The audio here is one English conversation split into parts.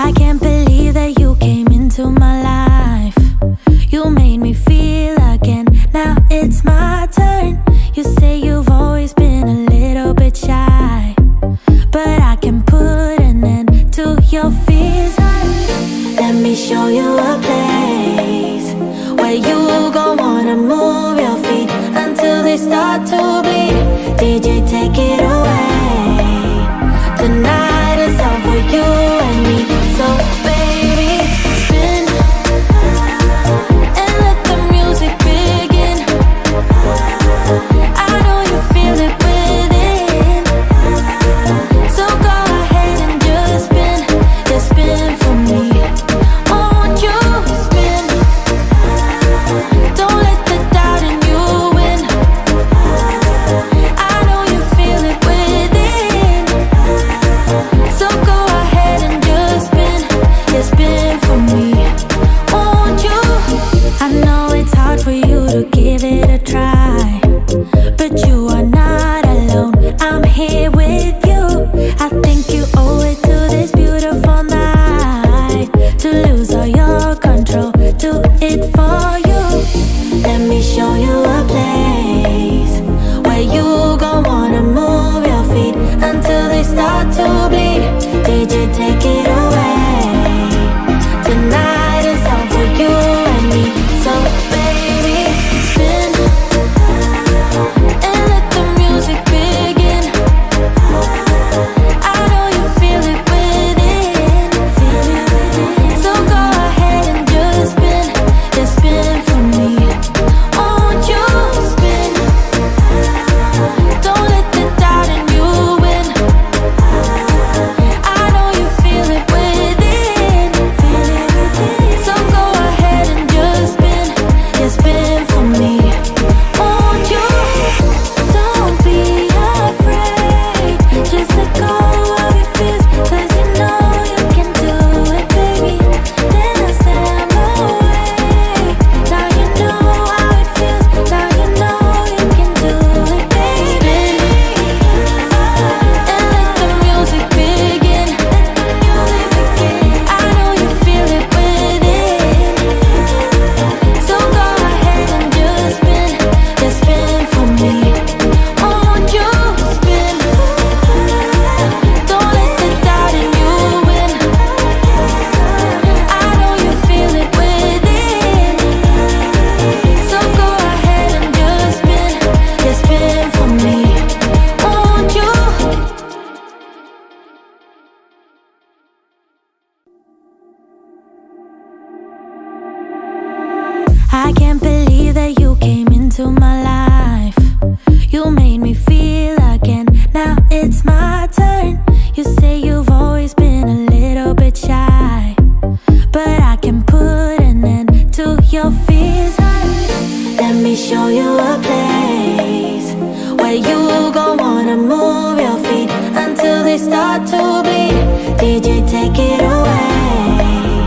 I can't believe that you came into my life. You made me feel again, now it's my turn. You say you've always been a little bit shy, but I can put an end to your fears. Let me show you a place where you gon' wanna move your feet until they start to bleed. DJ, take it away. Tonight is all for you and me. So baby, spin and let the music begin. I know you feel it within, so go ahead and just spin. Yeah, spin for me. Won't you spin? Don't let the doubt in you win. I know you feel it within, so go ahead and just spin. Yeah, spin for me. Won't you? I know it's hard for you to give it a try, but you are not alone. I'm here with you. I think you owe it to this beautiful night to lose all your control. Do it for you. Let me show you a place where you gon' wanna move your feet until they start to bleed. DJ, take it away. Tonight is all for you and me. So baby, spin and let the music begin. I know you feel it within, so go ahead and just spin. Yeah, spin for me. Won't you spin? Don't let the doubt in you win. I know you feel it within, so go ahead and just spin. Yeah, spin for me. Won't you? Don't be afraid, just let go of your fears, 'cause you know you can do it, baby. Dance them away. Now you know how it feels, now you know you can do it, baby. And let the music begin. I know you feel it within, so go ahead and just spin. Yeah, spin for me. Won't you spin? Don't let the doubt in you win. I know you feel it within, so go ahead and just spin. Yeah, spin for me. Won't you? I can't believe that you came into my life. You made me feel again, now it's my turn. You say you've always been a little bit shy, but I can put an end to your fears. Let me show you a place where you gon' wanna move your feet until they start to bleed. DJ, take it away.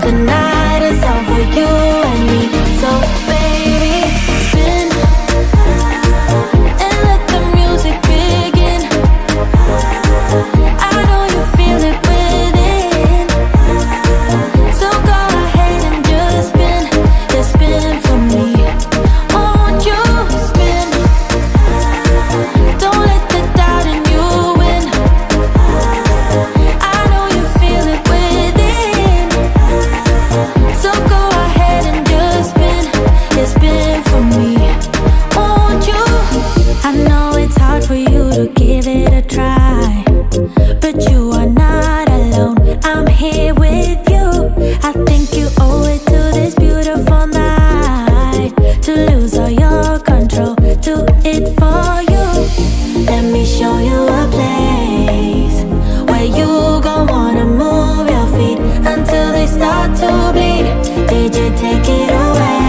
Tonight is all for you and me. So baby, spin and let the music begin. I know you feel it within, so go ahead and just spin. Yeah, spin for me. Won't you spin? Don't let the doubt in you win. I know you feel it within, so go ahead and just spin. Yeah, spin for me. Won't you? I know it's hard for you to give it a try, but you are not alone. I'm here with you. I think you owe it to this beautiful night to lose all your control. Do it for you. Let me show you a place where you gon' wanna move your feet until they start to bleed. DJ, take it away.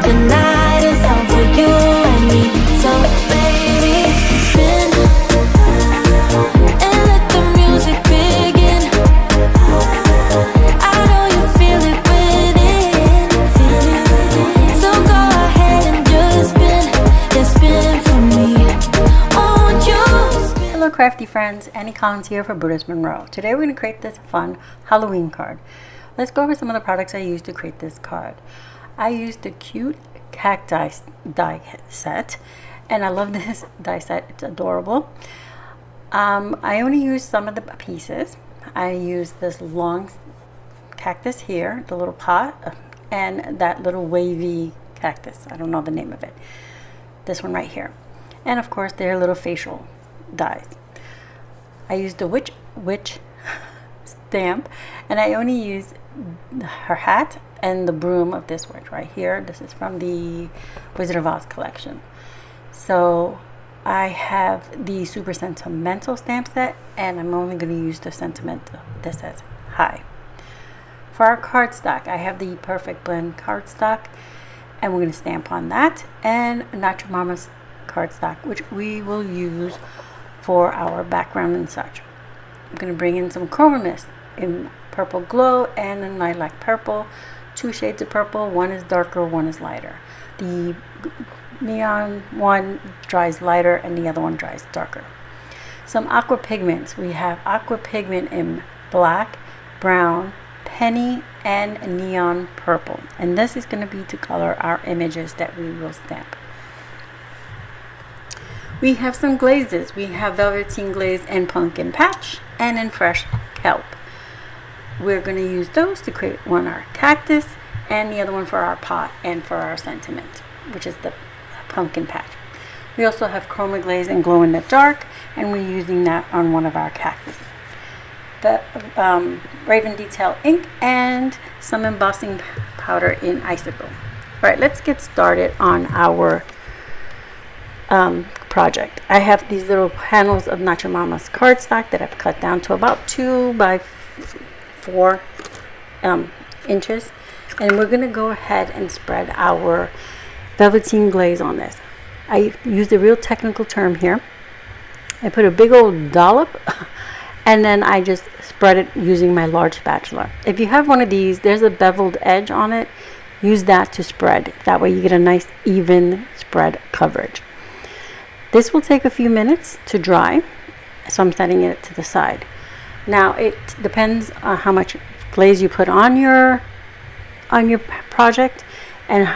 Tonight is all for you and me. So baby, spin and let the music begin. I know you feel it within, so go ahead and just spin. Yeah, spin for me. Won't you? Hello crafty friends, Annie Collins here for Buddhist Monroe. Today we're going to create this fun Halloween card. Let's go over some of the products I used to create this card. I used the cute cacti die set, and I love this die set, it's adorable. I only used some of the pieces. I used this long cactus here, the little pot, and that little wavy cactus, I don't know the name of it. This one right here. And of course their little facial dies. I used the witch stamp, and I only used her hat and the broom of this witch right here. This is from the Wizard of Oz collection. So I have the super sentimental stamp set, and I'm only going to use the sentimental that says hi. For our cardstock, I have the Perfect Blend cardstock, and we're going to stamp on that, and Nacho Mama's cardstock, which we will use for our background and such. I'm going to bring in some chroma mist in purple glow and in lilac purple, 2 shades of purple. One is darker, one is lighter. The neon one dries lighter and the other one dries darker. Some aqua pigments. We have aqua pigment in black, brown, penny, and neon purple, and this is going to be to color our images that we will stamp. We have some glazes. We have velveteen glaze and pumpkin patch, and in fresh kelp. We're going to use those to create one our cactus and the other one for our pot and for our sentiment, which is the pumpkin patch. We also have chroma glaze and glow in the dark, and we're using that on one of our cactus. The Raven Detail ink and some embossing powder in icicle. All right, let's get started on our project. I have these little panels of Nacho Mama's cardstock that I've cut down to about 2 by 4 inches, and we're going to go ahead and spread our velveteen glaze on this. I used a real technical term here. I put a big old dollop and then I just spread it using my large spatula. If you have one of these, there's a beveled edge on it. Use that to spread. That way you get a nice even spread coverage. This will take a few minutes to dry, so I'm setting it to the side. Now it depends on how much glaze you put on your project, and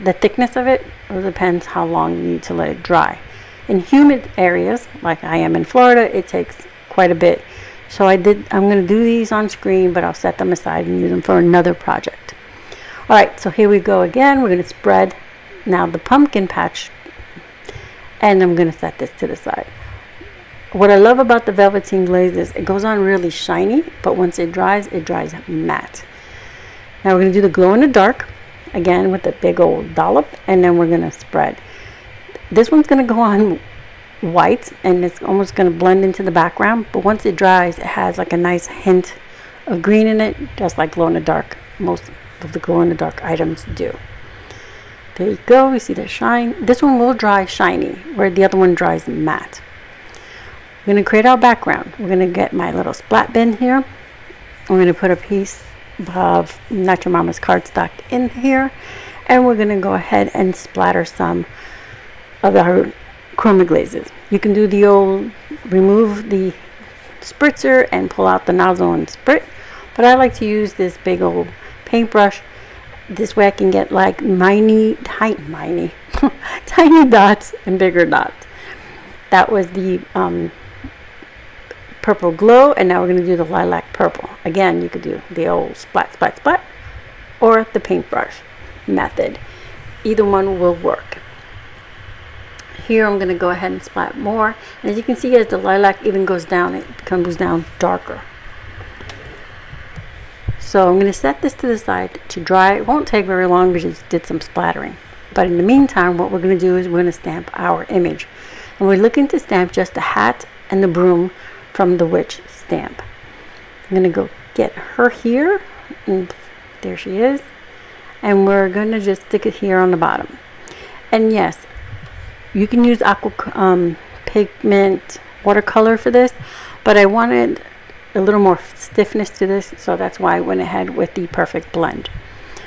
the thickness of it. It depends how long you need to let it dry. In humid areas, like I am in Florida, it takes quite a bit. So I'm going to do these on screen, but I'll set them aside and use them for another project. All right, so here we go again. We're going to spread now the pumpkin patch, and I'm going to set this to the side. What I love about the velveteen glaze is it goes on really shiny, but once it dries matte. Now we're going to do the glow in the dark again with a big old dollop, and then we're going to spread. This one's going to go on white, and it's almost going to blend into the background, but once it dries, it has like a nice hint of green in it, just like glow in the dark. Most of the glow in the dark items do. There you go, you see the shine. This one will dry shiny, where the other one dries matte. We're going to create our background. We're going to get my little splat bin here. I'm going to put a piece of Nacho Mama's cardstock in here, and we're going to go ahead and splatter some of our chroma glazes. You can do the old remove the spritzer and pull out the nozzle and sprit, but I like to use this big old paintbrush. This way I can get like tiny dots and bigger dots. That was the purple glow, and now we're going to do the lilac purple. Again, you could do the old splat, splat, splat, or the paintbrush method. Either one will work. Here I'm going to go ahead and splat more, and as you can see, as the lilac even goes down, it comes down darker. So I'm going to set this to the side to dry. It won't take very long because it did some splattering. But in the meantime, what we're going to do is we're going to stamp our image. And we're looking to stamp just the hat and the broom from the witch stamp. I'm going to go get her here. And there she is. And we're going to just stick it here on the bottom. And yes, you can use aqua pigment watercolor for this, but I wanted a little more stiffness to this, so that's why I went ahead with the Perfect Blend.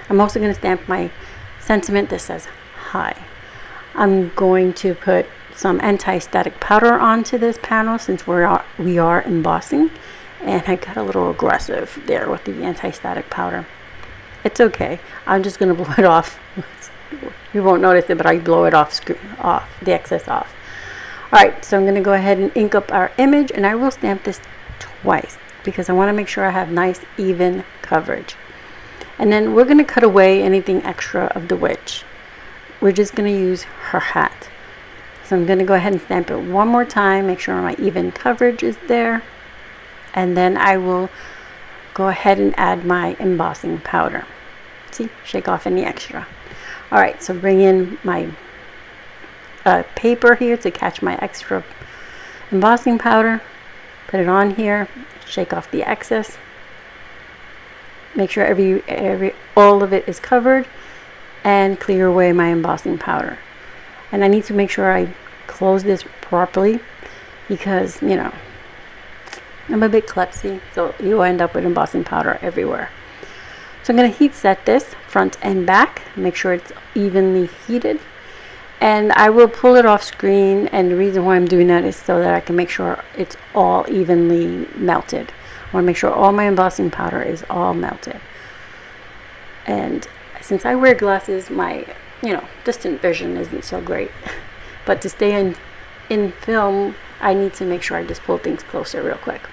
I'm also going to stamp my sentiment that says hi. I'm going to put some anti-static powder onto this panel since we are embossing, and I got a little aggressive there with the anti-static powder. It's okay. I'm just going to blow it off. You won't notice it, but I blow it off the excess off. Alright, so I'm going to go ahead and ink up our image, and I will stamp this twice because I want to make sure I have nice even coverage. And then we're going to cut away anything extra of the witch. We're just going to use her hat. So I'm going to go ahead and stamp it one more time, make sure my even coverage is there, and then I will go ahead and add my embossing powder. See, shake off any extra. Alright, so bring in my paper here to catch my extra embossing powder, put it on here, shake off the excess, make sure all of it is covered, and clear away my embossing powder. And I need to make sure I close this properly because, you know, I'm a bit klutzy, so you end up with embossing powder everywhere. So I'm going to heat set this front and back, make sure it's evenly heated, and I will pull it off screen, and the reason why I'm doing that is so that I can make sure it's all evenly melted. I want to make sure all my embossing powder is all melted. And since I wear glasses, my distant vision isn't so great. But to stay in film, I need to make sure I just pull things closer real quick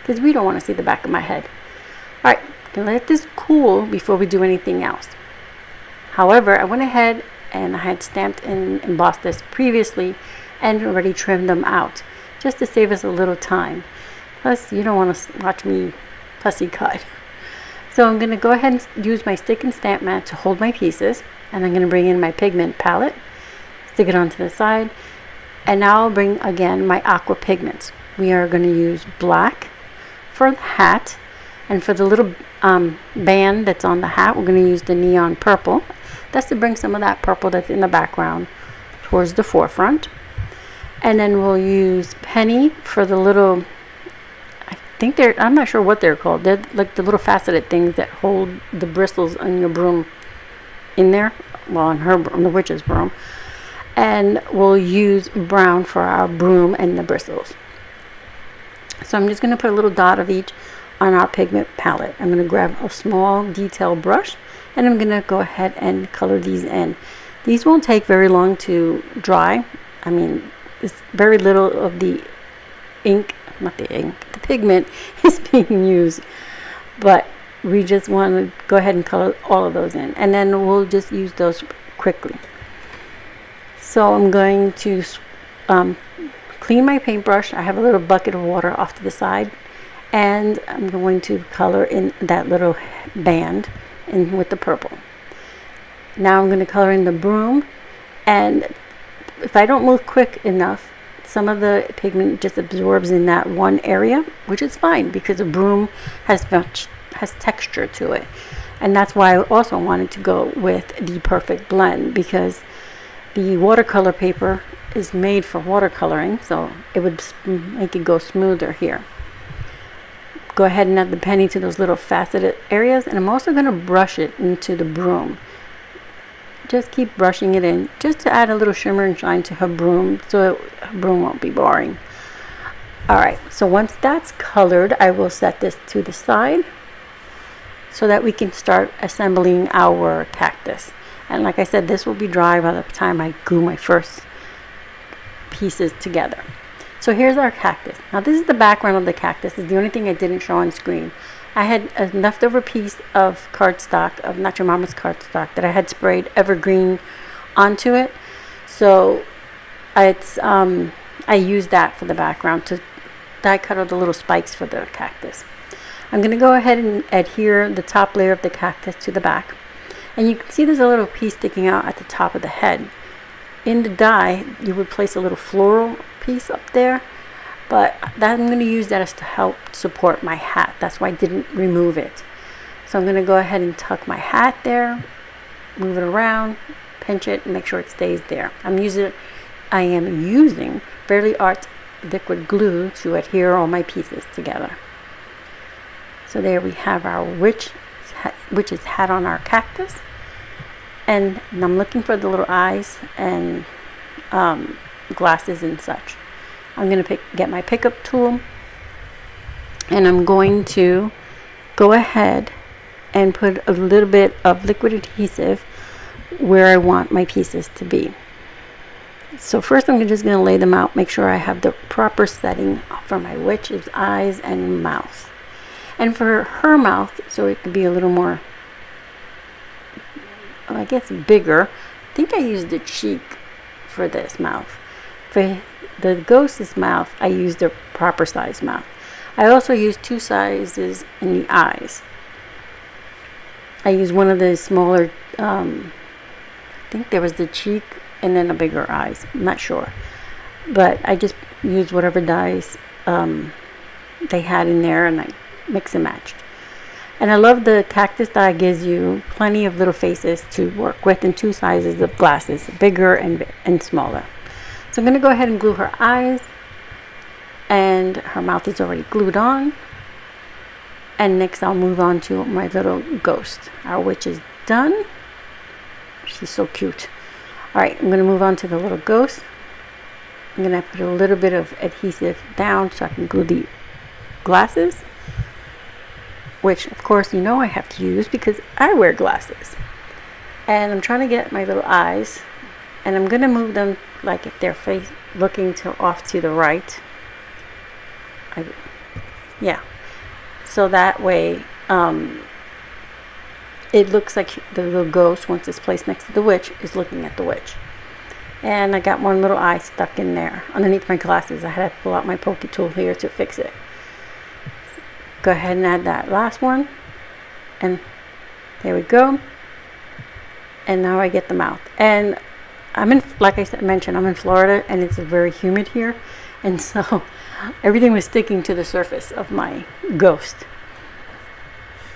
because we don't want to see the back of my head. Alright, gonna let this cool before we do anything else. However, I went ahead and I had stamped and embossed this previously and already trimmed them out just to save us a little time. Plus, you don't want to watch me fussy cut. So I'm going to go ahead and use my stick and stamp mat to hold my pieces, and I'm going to bring in my pigment palette, stick it onto the side, and now I'll bring again my aqua pigments. We are going to use black for the hat, and for the little band that's on the hat, we're going to use the neon purple. That's to bring some of that purple that's in the background towards the forefront. And then we'll use penny for the little, I'm not sure what they're called. They're like the little faceted things that hold the bristles on your broom in there. Well, on the witch's broom. And we'll use brown for our broom and the bristles. So I'm just going to put a little dot of each on our pigment palette. I'm going to grab a small detail brush, and I'm going to go ahead and color these in. These won't take very long to dry. I mean, it's very little of the the pigment is being used, but we just want to go ahead and color all of those in, and then we'll just use those quickly. So I'm going to clean my paintbrush. I have a little bucket of water off to the side, and I'm going to color in that little band in with the purple. Now I'm going to color in the broom, and if I don't move quick enough, some of the pigment just absorbs in that one area, which is fine because a broom has texture to it. And that's why I also wanted to go with the perfect blend, because the watercolor paper is made for watercoloring, so it would make it go smoother here. Go ahead and add the penny to those little faceted areas, and I'm also going to brush it into the broom. Just keep brushing it in, just to add a little shimmer and shine to her broom, so her broom won't be boring. Alright, so once that's colored, I will set this to the side so that we can start assembling our cactus. And like I said, this will be dry by the time I glue my first pieces together. So here's our cactus. Now this is the background of the cactus. It's the only thing I didn't show on screen. I had a leftover piece of cardstock, of Not Your Mama's cardstock, that I had sprayed evergreen onto it. So I used that for the background to die cut all the little spikes for the cactus. I'm going to go ahead and adhere the top layer of the cactus to the back. And you can see there's a little piece sticking out at the top of the head. In the die, you would place a little floral piece up there. But I'm going to use that as to help support my hat. That's why I didn't remove it. So I'm going to go ahead and tuck my hat there, move it around, pinch it, and make sure it stays there. I am using Fairly Art liquid glue to adhere all my pieces together. So there we have our witch's hat on our cactus. And I'm looking for the little eyes and glasses and such. I'm going to get my pickup tool, and I'm going to go ahead and put a little bit of liquid adhesive where I want my pieces to be. So first I'm just going to lay them out, make sure I have the proper setting for my witch's eyes and mouth. And for her mouth, so it could be a little more, I guess, bigger, I think I used the cheek for this mouth. For the ghost's mouth, I used the proper size mouth. I also used 2 sizes in the eyes. I used one of the smaller, I think there was the cheek and then a bigger eyes. I'm not sure. But I just used whatever dyes they had in there, and I mix and matched. And I love the cactus dye gives you plenty of little faces to work with in 2 sizes of glasses, bigger and smaller. So I'm going to go ahead and glue her eyes, and her mouth is already glued on. And next I'll move on to my little ghost. Our witch is done. She's so cute. Alright, I'm going to move on to the little ghost. I'm going to put a little bit of adhesive down so I can glue the glasses, which of course you know I have to use because I wear glasses. And I'm trying to get my little eyes, and I'm going to move them like if they're face looking to off to the right. Yeah, so that way it looks like the little ghost, once it's placed next to the witch, is looking at the witch. And I got one little eye stuck in there underneath my glasses. I had to pull out my pokey tool here to fix it. Go ahead and add that last one, and there we go. And now I get the mouth. And I'm in, like I mentioned, I'm in Florida, and it's very humid here, and so everything was sticking to the surface of my ghost.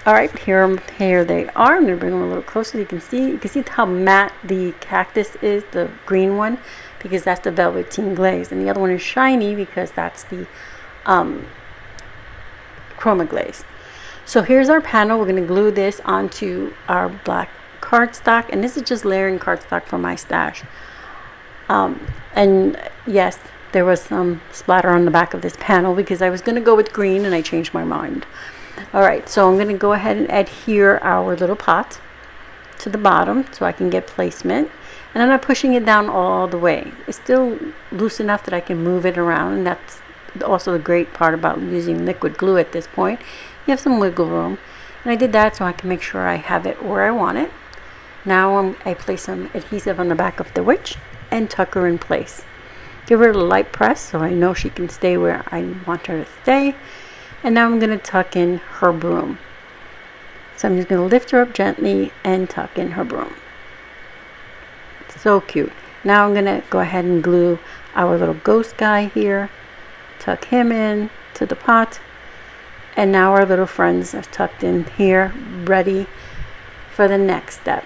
All right, here they are. I'm going to bring them a little closer so you can see how matte the cactus is, the green one, because that's the velveteen glaze, and the other one is shiny because that's the chroma glaze. So here's our panel. We're going to glue this onto our black cardstock, and this is just layering cardstock from my stash. And yes, there was some splatter on the back of this panel because I was going to go with green and I changed my mind. Alright, so I'm going to go ahead and adhere our little pot to the bottom so I can get placement. And I'm not pushing it down all the way. It's still loose enough that I can move it around, and that's also the great part about using liquid glue at this point. You have some wiggle room. And I did that so I can make sure I have it where I want it. Now I place some adhesive on the back of the witch and tuck her in place. Give her a light press so I know she can stay where I want her to stay. And now I'm going to tuck in her broom. So I'm just going to lift her up gently and tuck in her broom. So cute. Now I'm going to go ahead and glue our little ghost guy here. Tuck him in to the pot. And now our little friends are tucked in here, ready for the next step.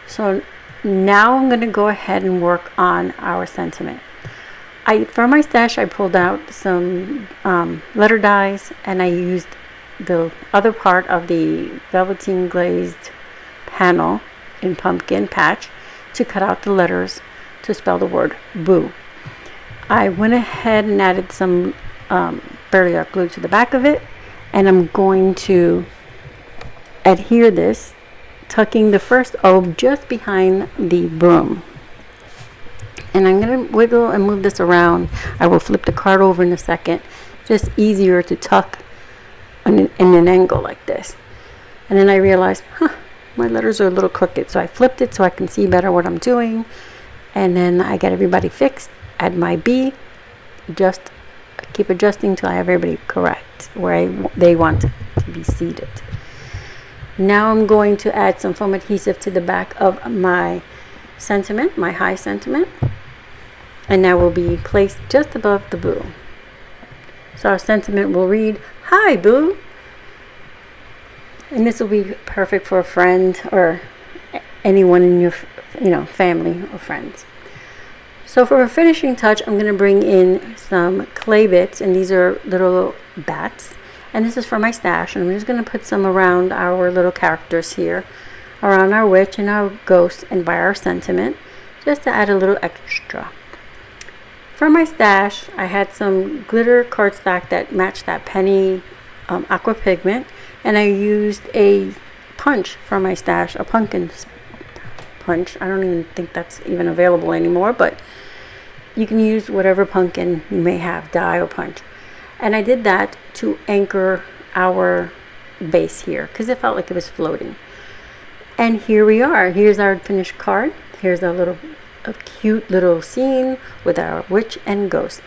So now I'm going to go ahead and work on our sentiment. For my stash, I pulled out some letter dies, and I used the other part of the velveteen glazed panel in pumpkin patch to cut out the letters to spell the word boo. I went ahead and added some Burley Arc glue to the back of it, and I'm going to adhere this, tucking the first O just behind the broom. And I'm going to wiggle and move this around. I will flip the card over in a second. Just easier to tuck in an angle like this. And then I realized, my letters are a little crooked. So I flipped it so I can see better what I'm doing. And then I get everybody fixed. Add my B. Just keep adjusting till I have everybody correct where they want to be seated. Now I'm going to add some foam adhesive to the back of my sentiment, my high sentiment. And now will be placed just above the boo. So our sentiment will read, "Hi, boo." And this will be perfect for a friend or anyone in your family or friends. So for a finishing touch, I'm going to bring in some clay bits, and these are little bats. And this is for my stash, and I'm just going to put some around our little characters here, around our witch and our ghost, and by our sentiment, just to add a little extra. For my stash, I had some glitter cardstock that matched that penny aqua pigment, and I used a punch for my stash, a pumpkin punch. I don't even think that's even available anymore, but you can use whatever pumpkin you may have, die or punch. And I did that to anchor our base here because it felt like it was floating. And here we are. Here's our finished card. Here's a cute little scene with our witch and ghost.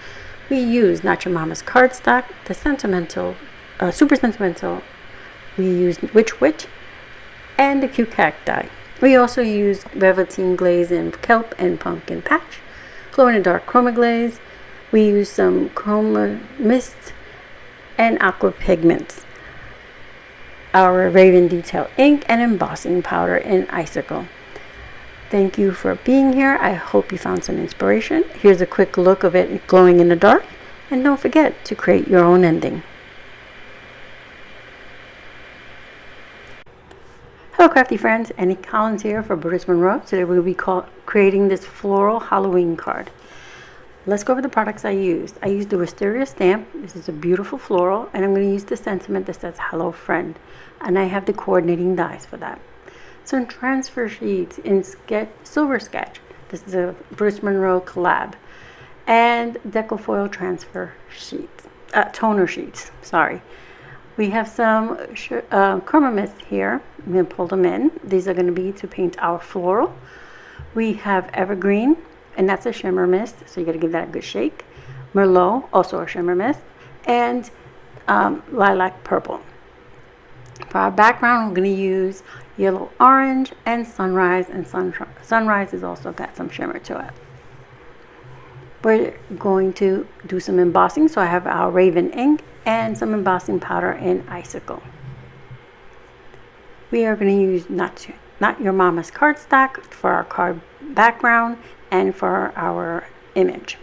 We used Not Your Mama's cardstock, the sentimental, super sentimental. We used Witch, and the cute cacti. We also used velveteen glaze in kelp and pumpkin patch, glow in the dark chroma glaze. We used some chroma mist and aqua pigments, our raven detail ink, and embossing powder in icicle. Thank you for being here. I hope you found some inspiration. Here's a quick look of it glowing in the dark. And don't forget to create your own ending. Hello crafty friends, Annie Collins here for Bruce Monroe. Today we'll be creating this floral Halloween card. Let's go over the products I used. I used the Wisteria stamp. This is a beautiful floral, and I'm going to use the sentiment that says hello friend, and I have the coordinating dies for that. Some transfer sheets in silver sketch. This is a Bruce Monroe collab, and Decofoil transfer sheets, toner sheets, sorry. We have some chroma mist here. I'm going to pull them in. These are going to be to paint our floral. We have Evergreen, and that's a shimmer mist, so you got to give that a good shake. Merlot, also a shimmer mist, and Lilac Purple. For our background, we're going to use Yellow Orange and Sunrise, and Sunrise has also got some shimmer to it. We're going to do some embossing, so I have our Raven ink and some embossing powder in Icicle. We are going to use Not Your Mama's cardstock for our card background and for our image.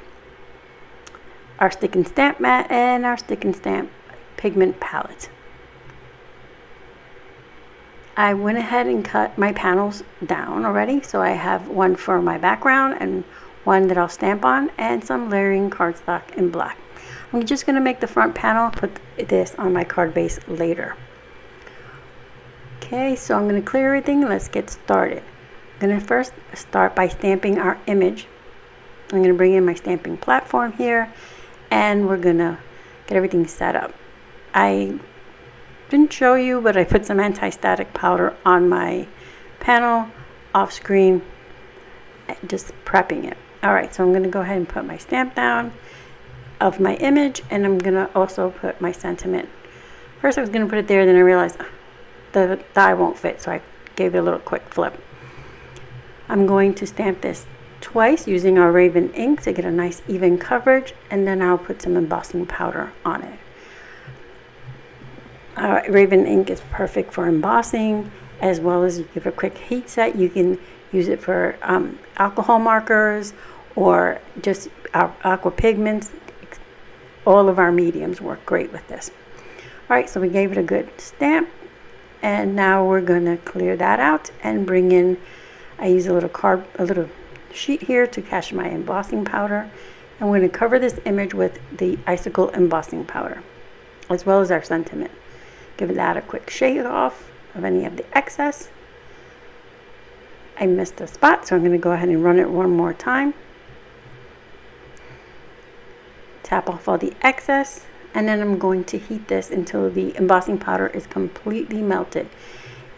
Our stick and stamp mat and our stick and stamp pigment palette. I went ahead and cut my panels down already, so I have one for my background and one that I'll stamp on, and some layering cardstock in black. I'm just going to make the front panel, put this on my card base later. Okay, so I'm going to clear everything. Let's get started. I'm going to first start by stamping our image. I'm going to bring in my stamping platform here, and we're going to get everything set up. I didn't show you, but I put some anti-static powder on my panel off screen, just prepping it. Alright, so I'm going to go ahead and put my stamp down of my image, and I'm going to also put my sentiment. First I was going to put it there, then I realized the die won't fit, so I gave it a little quick flip. I'm going to stamp this twice using our Raven ink to get a nice even coverage, and then I'll put some embossing powder on it. Raven ink is perfect for embossing, as well as you give a quick heat set. You can use it for alcohol markers or just our aqua pigments. All of our mediums work great with this. Alright, so we gave it a good stamp, and now we're going to clear that out and bring in, I use a little sheet here to catch my embossing powder, and we're going to cover this image with the Icicle embossing powder, as well as our sentiment. Give that a quick shake off of any of the excess. I missed a spot, so I'm going to go ahead and run it one more time. Tap off all the excess, and then I'm going to heat this until the embossing powder is completely melted.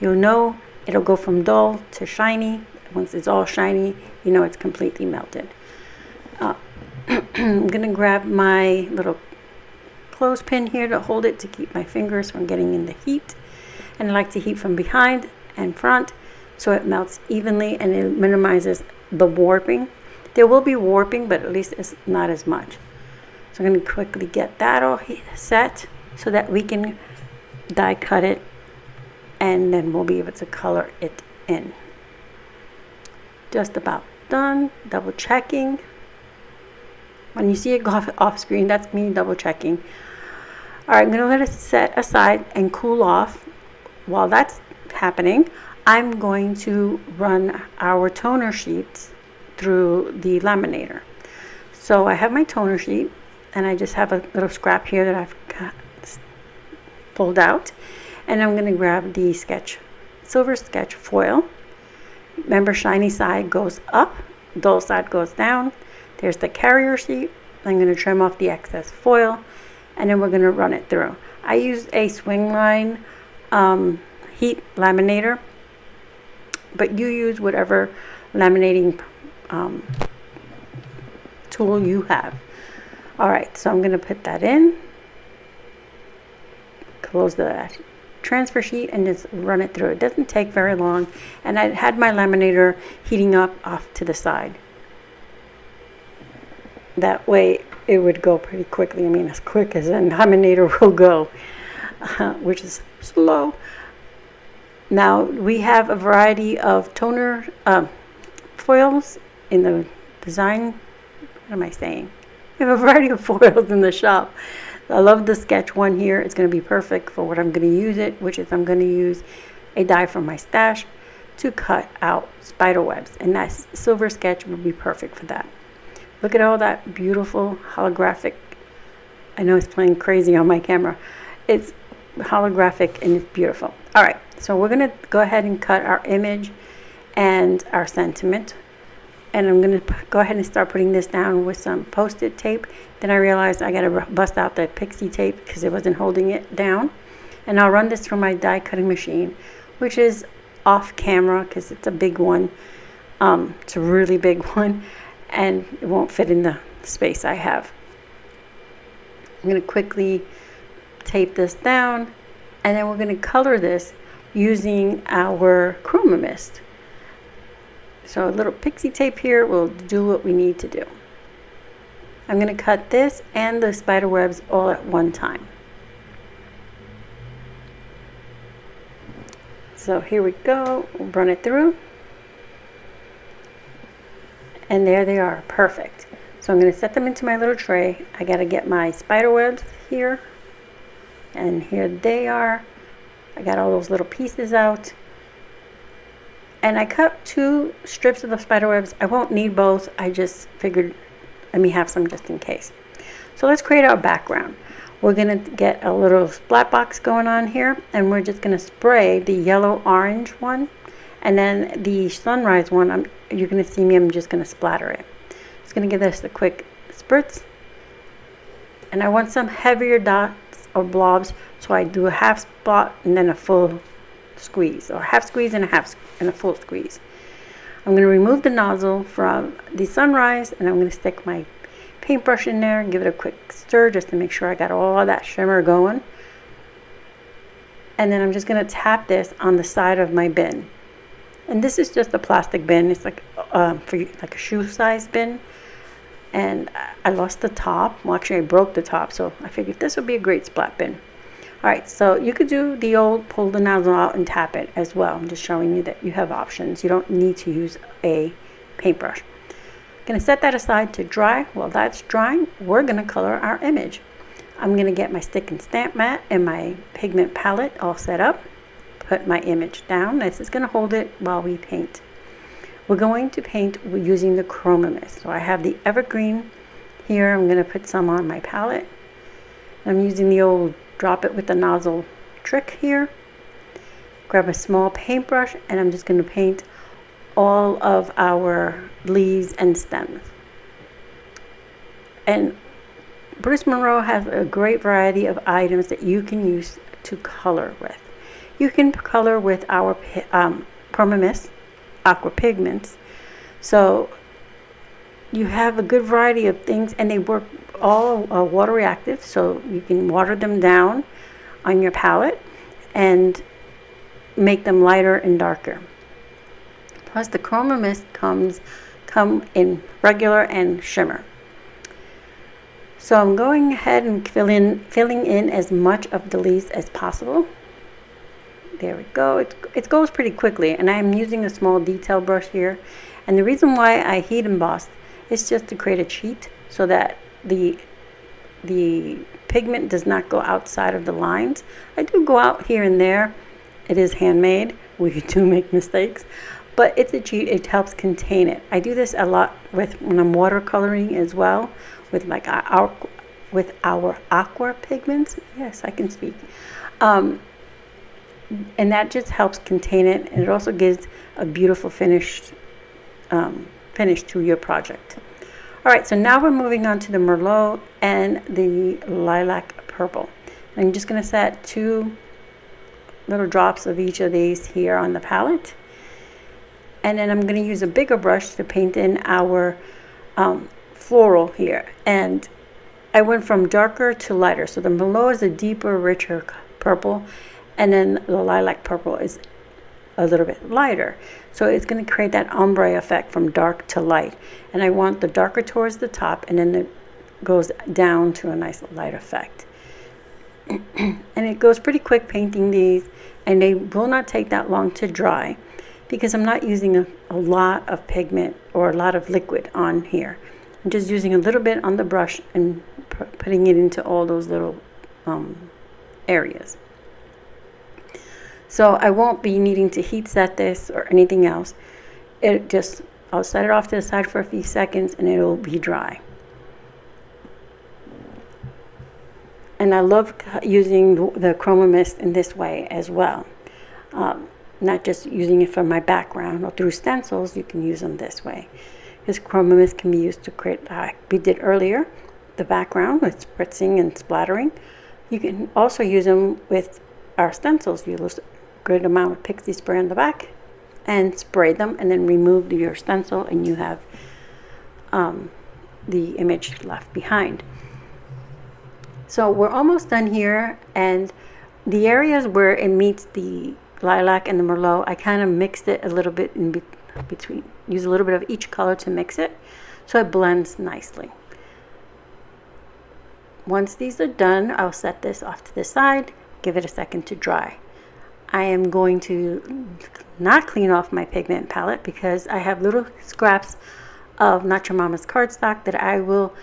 You'll know it'll go from dull to shiny. Once it's all shiny, you know it's completely melted. I'm going to grab my little clothespin here to hold it to keep my fingers from getting in the heat, and I like to heat from behind and front so it melts evenly and it minimizes the warping. There will be warping, but at least it's not as much. So I'm going to quickly get that all set so that we can die cut it, and then we'll be able to color it in. Just about done. Double checking. When you see it go off screen, that's me double checking. Alright, I'm going to let it set aside and cool off. While that's happening, I'm going to run our toner sheets through the laminator. So I have my toner sheet, and I just have a little scrap here that I've pulled out, and I'm going to grab the silver sketch foil. Remember, shiny side goes up, dull side goes down. There's the carrier sheet. I'm going to trim off the excess foil, and then we're going to run it through. I use a swing line heat laminator, but you use whatever laminating tool you have. All right, so I'm going to put that in, close the transfer sheet, and just run it through. It doesn't take very long, and I had my laminator heating up off to the side. That way it would go pretty quickly. I mean, as quick as a laminator will go, which is slow. Now we have a variety of toner foils in the design. What am I saying? We have a variety of foils in the shop. I love the sketch one here. It's going to be perfect for what I'm going to use it, which is I'm going to use a die from my stash to cut out spider webs, and that silver sketch would be perfect for that. Look at all that beautiful holographic. I know it's playing crazy on my camera. It's holographic and it's beautiful. All right, so we're going to go ahead and cut our image and our sentiment. And I'm going to go ahead and start putting this down with some post-it tape. Then I realized I got to bust out that pixie tape because it wasn't holding it down. And I'll run this through my die cutting machine, which is off camera because it's a big one. It's a really big one, and it won't fit in the space I have. I'm going to quickly tape this down, and then we're going to color this using our chroma mist. So a little pixie tape here will do what we need to do. I'm going to cut this and the spider webs all at one time. So here we go. We'll run it through. And there they are. Perfect. So I'm going to set them into my little tray. I got to get my spider webs here. And here they are. I got all those little pieces out. And I cut 2 strips of the spider webs. I won't need both. I just figured let me have some just in case. So let's create our background. We're going to get a little splat box going on here, and we're just going to spray the yellow orange one, and then the sunrise one, you're going to see me, I'm just going to splatter it. It's going to give this a quick spritz. And I want some heavier dots or blobs, so I do a half spot and then a full squeeze, or half squeeze and a full squeeze. I'm going to remove the nozzle from the sunrise, and I'm going to stick my paintbrush in there and give it a quick stir just to make sure I got all that shimmer going. And then I'm just going to tap this on the side of my bin. And this is just a plastic bin. It's like like a shoe size bin. And I lost the top. Well, actually I broke the top, so I figured this would be a great splat bin. Alright, so you could do the old pull the nozzle out and tap it as well. I'm just showing you that you have options. You don't need to use a paintbrush. I'm going to set that aside to dry. While that's drying, we're going to color our image. I'm going to get my stick and stamp mat and my pigment palette all set up. Put my image down. This is going to hold it while we paint. We're going to paint using the chroma mist. So I have the evergreen here. I'm going to put some on my palette. I'm using the old drop it with the nozzle trick here. Grab a small paintbrush, and I'm just going to paint all of our leaves and stems. And Bruce Monroe has a great variety of items that you can use to color with. You can color with our chroma mist, aqua pigments. So you have a good variety of things, and they work all water reactive, so you can water them down on your palette and make them lighter and darker. Plus the chroma mist come in regular and shimmer. So I'm going ahead and filling in as much of the leaves as possible. There we go. It goes pretty quickly, and I'm using a small detail brush here. And the reason why I heat embossed is just to create a cheat so that the pigment does not go outside of the lines. I do go out here and there. It is handmade. We do make mistakes, but it's a cheat. It helps contain it. I do this a lot with when I'm watercoloring as well, with like our aqua pigments. Yes, I can speak. And that just helps contain it, and it also gives a beautiful finish to your project. All right, so now we're moving on to the Merlot and the Lilac Purple. I'm just going to set 2 little drops of each of these here on the palette. And then I'm going to use a bigger brush to paint in our floral here. And I went from darker to lighter. So the Merlot is a deeper, richer purple. And then the Lilac Purple is a little bit lighter. So it's going to create that ombre effect from dark to light. And I want the darker towards the top, and then it goes down to a nice light effect. And it goes pretty quick painting these, and they will not take that long to dry because I'm not using a lot of pigment or a lot of liquid on here. I'm just using a little bit on the brush and putting it into all those little areas. So I won't be needing to heat set this or anything else. I'll set it off to the side for a few seconds and it'll be dry. And I love using the chroma mist in this way as well. Not just using it for my background or through stencils, you can use them this way. This chroma mist can be used to create, like we did earlier, the background with spritzing and splattering. You can also use them with our stencils. You use a good amount of pixie spray on the back and spray them, and then remove your stencil, and you have the image left behind. So we're almost done here, and the areas where it meets the lilac and the Merlot, I kind of mixed it a little bit in between. Use a little bit of each color to mix it so it blends nicely. Once these are done, I'll set this off to the side, give it a second to dry. I am going to not clean off my pigment palette because I have little scraps of Not Your Mama's cardstock that I will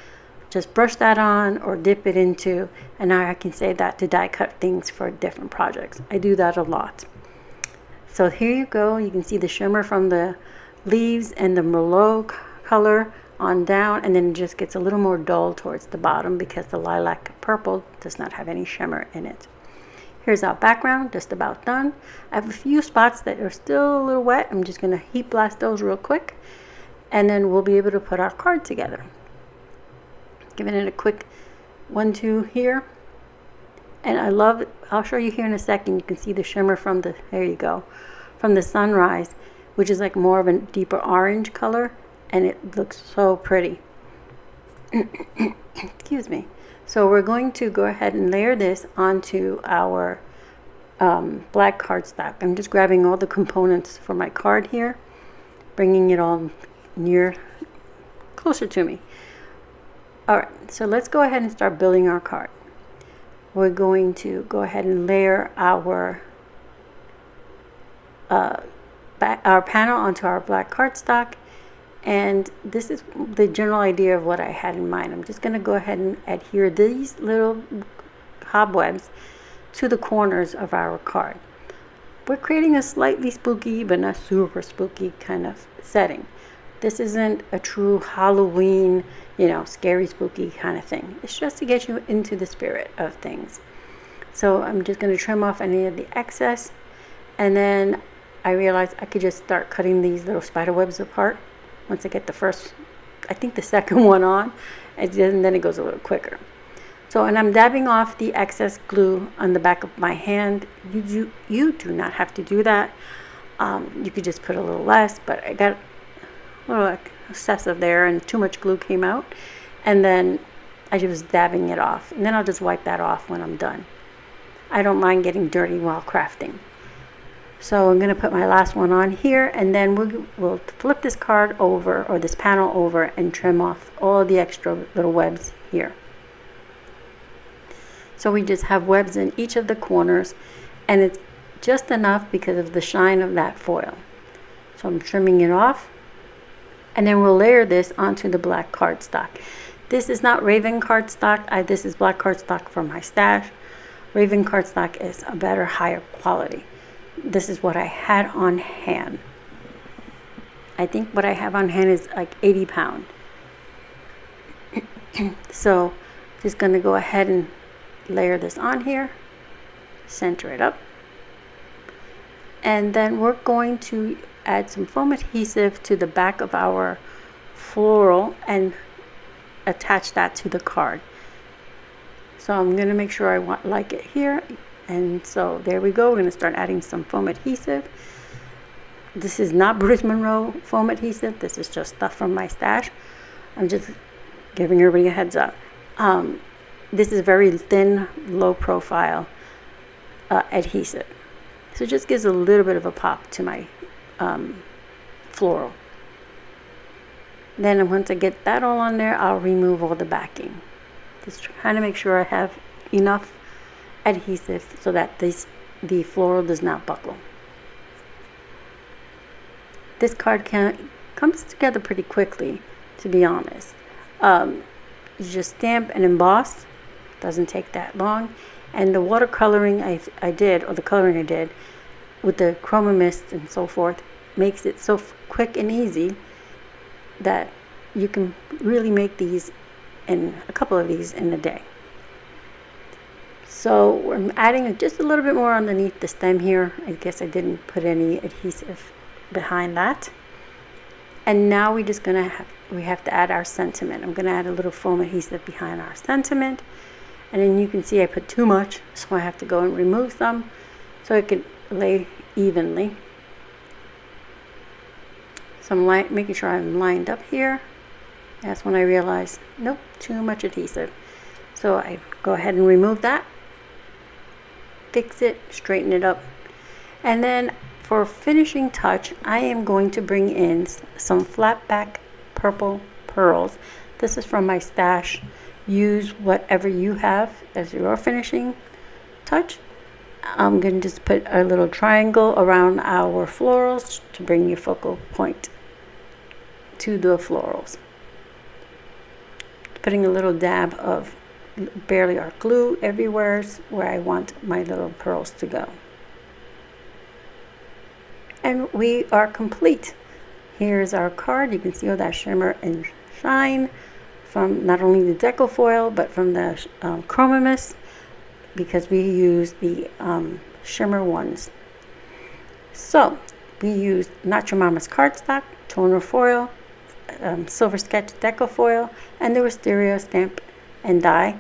just brush that on or dip it into, and now I can save that to die cut things for different projects. I do that a lot. So here you go. You can see the shimmer from the leaves and the Merlot color on down, and then it just gets a little more dull towards the bottom because the Lilac Purple does not have any shimmer in it. Here's our background, just about done. I have a few spots that are still a little wet. I'm just going to heat blast those real quick, and then we'll be able to put our card together. Giving it a quick 1-2 here. And I love it. I'll show you here in a second. You can see the shimmer from the, there you go, from the sunrise, which is like more of a deeper orange color, and it looks so pretty. Excuse me. So we're going to go ahead and layer this onto our black cardstock. I'm just grabbing all the components for my card here, bringing it all closer to me. All right, so let's go ahead and start building our card. We're going to go ahead and layer our panel onto our black cardstock. And this is the general idea of what I had in mind. I'm just going to go ahead and adhere these little cobwebs to the corners of our card. We're creating a slightly spooky, but not super spooky kind of setting. This isn't a true Halloween, scary, spooky kind of thing. It's just to get you into the spirit of things. So I'm just going to trim off any of the excess. And then I realized I could just start cutting these little spider webs apart. Once I get the second one on, and then it goes a little quicker. So, and I'm dabbing off the excess glue on the back of my hand. You do not have to do that. You could just put a little less, but I got a little excessive there and too much glue came out. And then I was dabbing it off. And then I'll just wipe that off when I'm done. I don't mind getting dirty while crafting. So I'm going to put my last one on here, and then we'll flip this card over, or this panel over, and trim off all the extra little webs here. So we just have webs in each of the corners, and it's just enough because of the shine of that foil. So I'm trimming it off, and then we'll layer this onto the black cardstock. This is not Raven cardstock. This is black cardstock from my stash. Raven cardstock is a better, higher quality. This is what I had on hand. I think what I have on hand is like 80 pound. So just going to go ahead and layer this on here, center it up, and then we're going to add some foam adhesive to the back of our floral and attach that to the card. So I'm going to make sure I like it here, and so there we go. We're going to start adding some foam adhesive. This is not Bruce Monroe foam adhesive. This is just stuff from my stash. I'm just giving everybody a heads up. This is very thin, low profile adhesive. So it just gives a little bit of a pop to my floral. Then once I get that all on there, I'll remove all the backing. Just trying to make sure I have enough adhesive so that the floral does not buckle. This card comes together pretty quickly, to be honest. You just stamp and emboss. Doesn't take that long. And the watercoloring I did, or the coloring I did, with the chroma mist and so forth, makes it so quick and easy that you can really make these in a couple of these in a day. So I'm adding just a little bit more underneath the stem here. I guess I didn't put any adhesive behind that. And now we have to add our sentiment. I'm going to add a little foam adhesive behind our sentiment. And then you can see I put too much, so I have to go and remove some so it can lay evenly. So I'm making sure I'm lined up here. That's when I realized, nope, too much adhesive. So I go ahead and remove that, fix it, straighten it up. And then for finishing touch, I am going to bring in some flat back purple pearls. This is from my stash. Use whatever you have as your finishing touch. I'm going to just put a little triangle around our florals to bring your focal point to the florals. Putting a little dab of Barely Art glue everywhere where I want my little pearls to go. And we are complete. Here's our card. You can see all that shimmer and shine from not only the deco foil but from the chroma mist, because we use the shimmer ones. So we used Not Your Mama's cardstock, toner foil, silver sketch deco foil, and the wisteria stamp and die,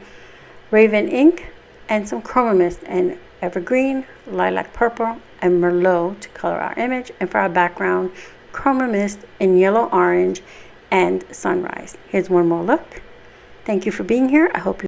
raven ink, and some chroma mist and evergreen, lilac purple, and merlot to color our image. And for our background, chroma mist in yellow orange and sunrise. Here's one more look. Thank you for being here. I hope you